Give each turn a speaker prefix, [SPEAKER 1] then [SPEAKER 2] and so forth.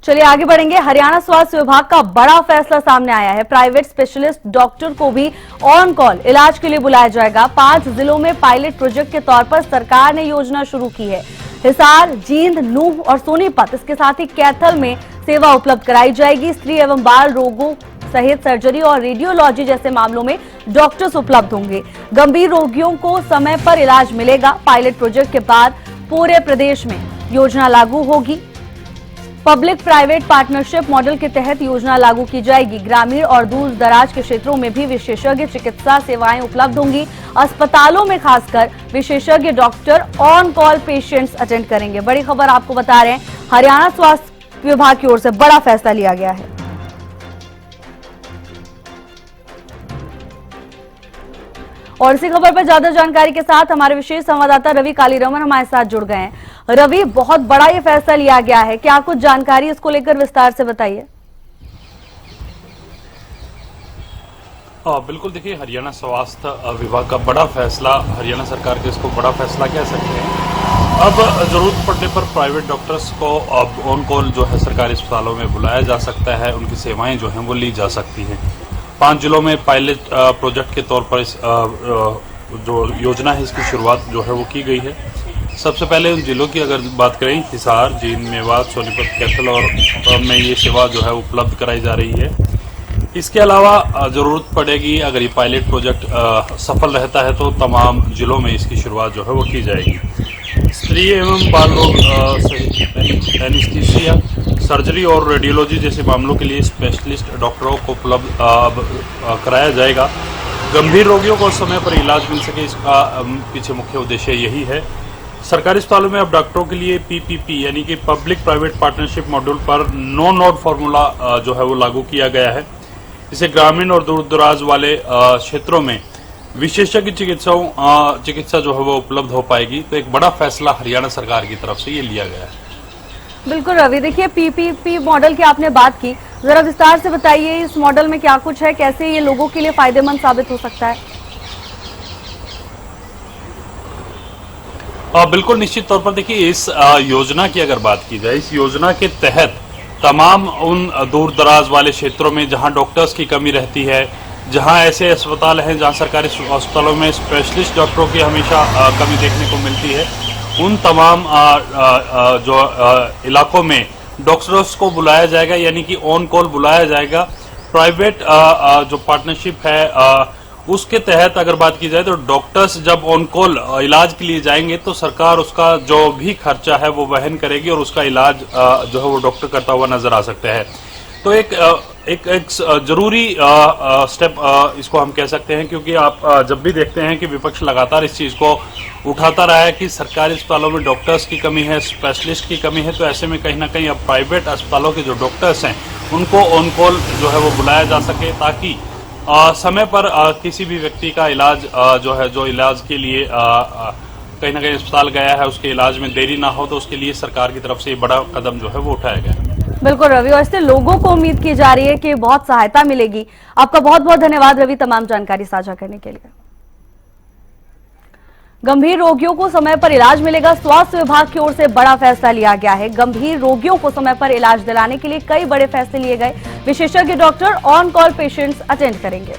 [SPEAKER 1] चलिए आगे बढ़ेंगे। हरियाणा स्वास्थ्य विभाग का बड़ा फैसला सामने आया है। प्राइवेट स्पेशलिस्ट डॉक्टर को भी ऑन कॉल इलाज के लिए बुलाया जाएगा। 5 जिलों में पायलट प्रोजेक्ट के तौर पर सरकार ने योजना शुरू की है। हिसार, जींद, नूह और सोनीपत, इसके साथ ही कैथल में सेवा उपलब्ध कराई जाएगी। स्त्री एवं बाल रोगों सहित सर्जरी और रेडियोलॉजी जैसे मामलों में डॉक्टर्स उपलब्ध होंगे। गंभीर रोगियों को समय पर इलाज मिलेगा। पायलट प्रोजेक्ट के बाद पूरे प्रदेश में योजना लागू होगी। पब्लिक प्राइवेट पार्टनरशिप मॉडल के तहत योजना लागू की जाएगी। ग्रामीण और दूर दराज के क्षेत्रों में भी विशेषज्ञ चिकित्सा सेवाएं उपलब्ध होंगी। अस्पतालों में खासकर विशेषज्ञ doctor on call patients attend करेंगे। बड़ी खबर आपको बता रहे हैं, हरियाणा स्वास्थ्य विभाग की ओर से बड़ा फैसला लिया गया है। और इसी खबर पर ज्यादा जानकारी के साथ हमारे विशेष संवाददाता रवि कालीरमन हमारे साथ जुड़ गए हैं। रवि, बहुत बड़ा ये फैसला लिया गया है, क्या कुछ जानकारी इसको लेकर विस्तार से बताइए।
[SPEAKER 2] बिल्कुल, देखिए, हरियाणा स्वास्थ्य विभाग का बड़ा फैसला, हरियाणा सरकार के इसको बड़ा फैसला कह सकते हैं। अब जरूरत पड़ने पर प्राइवेट डॉक्टर्स को अब ऑन कॉल जो है सरकारी अस्पतालों में बुलाया जा सकता है। उनकी सेवाएं जो हैं वो ली जा सकती हैं। 5 जिलों में पायलट प्रोजेक्ट के तौर पर इस जो योजना है इसकी शुरुआत जो है वो की गई है। सबसे पहले उन जिलों की अगर बात करें, हिसार, जींद, मेवात, सोनीपत, कैथल और में ये सेवा जो है उपलब्ध कराई जा रही है। इसके अलावा ज़रूरत पड़ेगी, अगर ये पायलट प्रोजेक्ट सफल रहता है तो तमाम जिलों में इसकी शुरुआत जो है वो की जाएगी। स्त्री एवं बाल रोग सहित एनेस्थीसिया, सर्जरी और रेडियोलॉजी जैसे मामलों के लिए स्पेशलिस्ट डॉक्टरों को उपलब्ध कराया जाएगा। गंभीर रोगियों को समय पर इलाज मिल सके, इसका पीछे मुख्य उद्देश्य यही है। सरकारी अस्पतालों में अब डॉक्टरों के लिए पीपीपी यानी कि पब्लिक प्राइवेट पार्टनरशिप मॉड्यूल पर नो नोड फार्मूला जो है वो लागू किया गया है। इसे ग्रामीण और दूर दराज वाले क्षेत्रों में विशेषज्ञ चिकित्सा जो है वो उपलब्ध हो पाएगी। तो एक बड़ा फैसला हरियाणा सरकार की तरफ से ये लिया गया है।
[SPEAKER 1] बिल्कुल रवि, देखिए पीपीपी मॉडल की आपने बात की, जरा विस्तार से बताइए इस मॉडल में क्या कुछ है, कैसे ये लोगों के लिए फायदेमंद साबित हो सकता है।
[SPEAKER 2] बिल्कुल, निश्चित तौर पर देखिए, इस योजना की अगर बात की जाए, इस योजना के तहत तमाम उन दूर दराज वाले क्षेत्रों में जहां डॉक्टर्स की कमी रहती है, जहां ऐसे अस्पताल हैं जहां सरकारी अस्पतालों में स्पेशलिस्ट डॉक्टरों की हमेशा कमी देखने को मिलती है, उन तमाम जो इलाकों में डॉक्टर्स को बुलाया जाएगा, यानी कि ऑन कॉल बुलाया जाएगा। प्राइवेट जो पार्टनरशिप है उसके तहत अगर बात की जाए तो डॉक्टर्स जब ऑन कॉल इलाज के लिए जाएंगे तो सरकार उसका जो भी खर्चा है वो वहन करेगी और उसका इलाज जो है वो डॉक्टर करता हुआ नजर आ सकता है। तो एक जरूरी स्टेप इसको हम कह सकते हैं, क्योंकि आप जब भी देखते हैं कि विपक्ष लगातार इस चीज को उठाता रहा है कि सरकारी अस्पतालों में डॉक्टर्स की कमी है, स्पेशलिस्ट की कमी है, तो ऐसे में कहीं ना कहीं अब प्राइवेट अस्पतालों के जो डॉक्टर्स हैं उनको ऑन कॉल जो है वो बुलाया जा सके, ताकि समय पर किसी भी व्यक्ति का इलाज जो है, जो इलाज के लिए कहीं ना कहीं अस्पताल गया है, उसके इलाज में देरी ना हो। तो उसके लिए सरकार की तरफ से बड़ा कदम जो है वो उठाया गया है।
[SPEAKER 1] बिल्कुल रवि, और इससे लोगों को उम्मीद की जा रही है कि बहुत सहायता मिलेगी। आपका बहुत बहुत धन्यवाद रवि, तमाम जानकारी साझा करने के लिए। गंभीर रोगियों को समय पर इलाज मिलेगा। स्वास्थ्य विभाग की ओर से बड़ा फैसला लिया गया है। गंभीर रोगियों को समय पर इलाज दिलाने के लिए कई बड़े फैसले लिए गए। विशेषज्ञ doctor on call patients attend करेंगे।